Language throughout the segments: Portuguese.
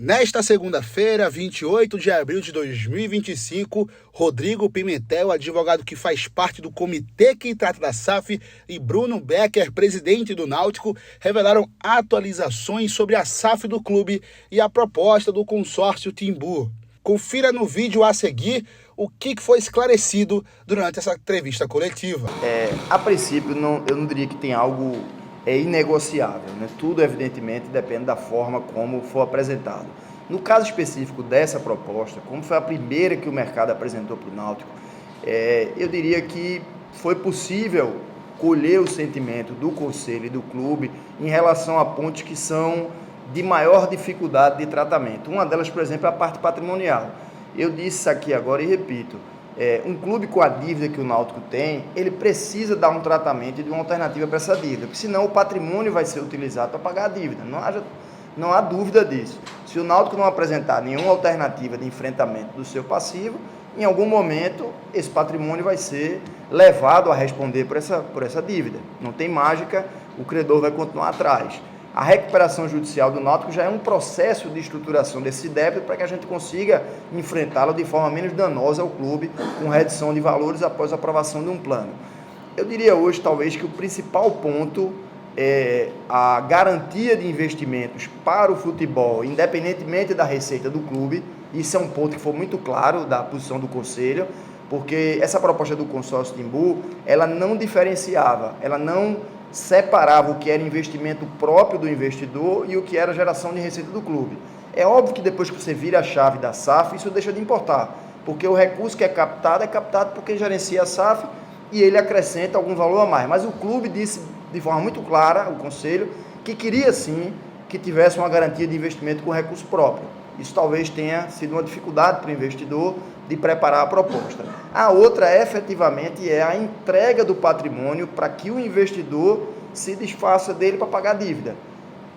Nesta segunda-feira, 28 de abril de 2025, Rodrigo Pimentel, advogado que faz parte do comitê que trata da SAF, e Bruno Becker, presidente do Náutico, revelaram atualizações sobre a SAF do clube e a proposta do consórcio Timbu. Confira no vídeo a seguir o que foi esclarecido durante essa entrevista coletiva. A princípio, eu não diria que tem algo inegociável, né? Tudo, evidentemente, depende da forma como for apresentado. No caso específico dessa proposta, como foi a primeira que o mercado apresentou para o Náutico, eu diria que foi possível colher o sentimento do conselho e do clube em relação a pontos que são de maior dificuldade de tratamento. Uma delas, por exemplo, é a parte patrimonial. Eu disse isso aqui agora e repito. Um clube com a dívida que o Náutico tem, ele precisa dar um tratamento e de uma alternativa para essa dívida, porque senão o patrimônio vai ser utilizado para pagar a dívida, não há dúvida disso. Se o Náutico não apresentar nenhuma alternativa de enfrentamento do seu passivo, em algum momento esse patrimônio vai ser levado a responder por essa dívida. Não tem mágica, o credor vai continuar atrás. A recuperação judicial do Náutico já é um processo de estruturação desse débito para que a gente consiga enfrentá-lo de forma menos danosa ao clube, com redução de valores após a aprovação de um plano. Eu diria hoje, talvez, que o principal ponto é a garantia de investimentos para o futebol, independentemente da receita do clube. Isso é um ponto que foi muito claro da posição do Conselho, porque essa proposta do consórcio Timbu, ela não diferenciava, ela não separava o que era investimento próprio do investidor e o que era geração de receita do clube. É óbvio que depois que você vira a chave da SAF, isso deixa de importar, porque o recurso que é captado por quem gerencia a SAF e ele acrescenta algum valor a mais. Mas o clube disse de forma muito clara, o Conselho, que queria sim que tivesse uma garantia de investimento com recurso próprio. Isso talvez tenha sido uma dificuldade para o investidor de preparar a proposta. A outra, efetivamente, é a entrega do patrimônio para que o investidor se desfaça dele para pagar a dívida.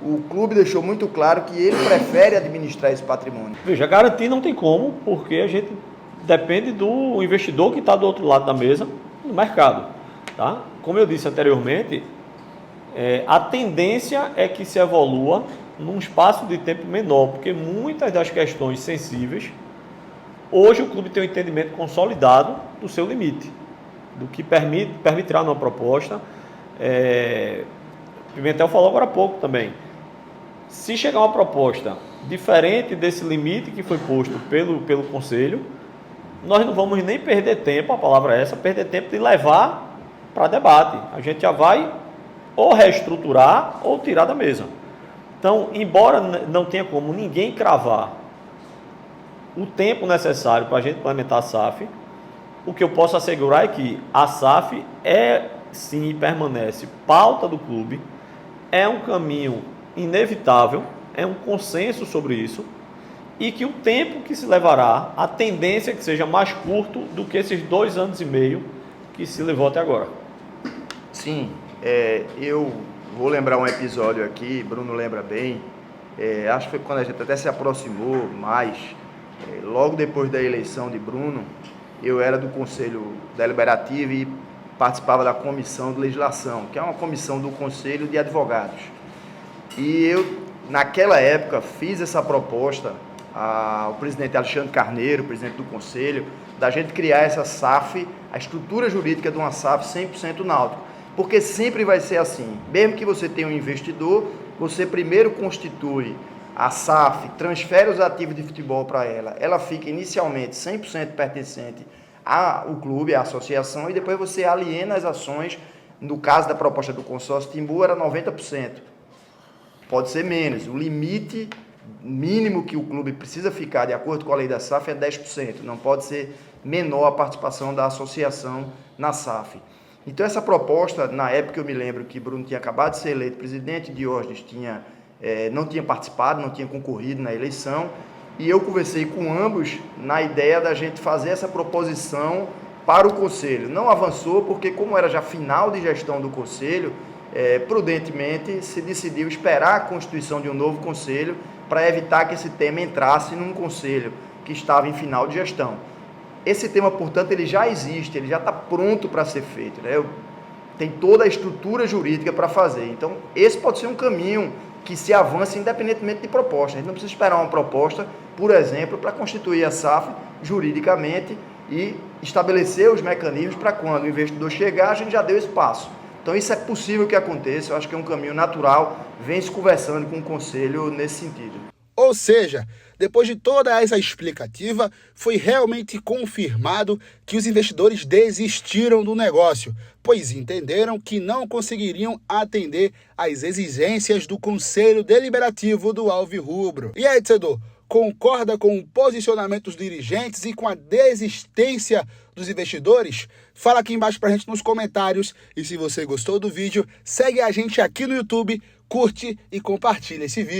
O clube deixou muito claro que ele prefere administrar esse patrimônio. Veja, garantir não tem como, porque a gente depende do investidor que está do outro lado da mesa, no mercado. Tá? Como eu disse anteriormente, a tendência é que se evolua num espaço de tempo menor, porque muitas das questões sensíveis, hoje o clube tem um entendimento consolidado do seu limite, do que permitirá numa proposta. Pimentel falou agora há pouco também. Se chegar uma proposta diferente desse limite que foi posto pelo Conselho, nós não vamos nem perder tempo, a palavra é essa, perder tempo de levar para debate. A gente já vai ou reestruturar ou tirar da mesa. Então, embora não tenha como ninguém cravar o tempo necessário para a gente implementar a SAF, o que eu posso assegurar é que a SAF sim, permanece pauta do clube, é um caminho inevitável, é um consenso sobre isso, e que o tempo que se levará, a tendência é que seja mais curto do que esses 2 anos e meio que se levou até agora. Sim, eu vou lembrar um episódio aqui, Bruno lembra bem, acho que foi quando a gente até se aproximou mais, logo depois da eleição de Bruno, eu era do Conselho Deliberativo e participava da Comissão de Legislação, que é uma comissão do Conselho de Advogados. E eu, naquela época, fiz essa proposta ao presidente Alexandre Carneiro, presidente do Conselho, da gente criar essa SAF, a estrutura jurídica de uma SAF 100% Náutico. Porque sempre vai ser assim, mesmo que você tenha um investidor, você primeiro constitui a SAF, transfere os ativos de futebol para ela fica inicialmente 100% pertencente ao clube, à associação, e depois você aliena as ações. No caso da proposta do consórcio Timbu era 90%, pode ser menos, o limite mínimo que o clube precisa ficar de acordo com a lei da SAF é 10%, não pode ser menor a participação da associação na SAF. Então essa proposta, na época eu me lembro que Bruno tinha acabado de ser eleito presidente, Diógenes não tinha participado, não tinha concorrido na eleição, e eu conversei com ambos na ideia da gente fazer essa proposição para o Conselho. Não avançou porque, como era já final de gestão do Conselho, prudentemente se decidiu esperar a constituição de um novo Conselho para evitar que esse tema entrasse num Conselho que estava em final de gestão. Esse tema, portanto, ele já existe, ele já está pronto para ser feito, né? Tem toda a estrutura jurídica para fazer. Então, esse pode ser um caminho que se avance independentemente de proposta. A gente não precisa esperar uma proposta, por exemplo, para constituir a SAF juridicamente e estabelecer os mecanismos para quando o investidor chegar, a gente já deu espaço. Então isso é possível que aconteça, eu acho que é um caminho natural, vem se conversando com o Conselho nesse sentido. Ou seja, depois de toda essa explicativa, foi realmente confirmado que os investidores desistiram do negócio, pois entenderam que não conseguiriam atender às exigências do Conselho Deliberativo do Alvirrubro. E aí, torcedor, concorda com o posicionamento dos dirigentes e com a desistência dos investidores? Fala aqui embaixo pra gente nos comentários. E se você gostou do vídeo, segue a gente aqui no YouTube, curte e compartilha esse vídeo.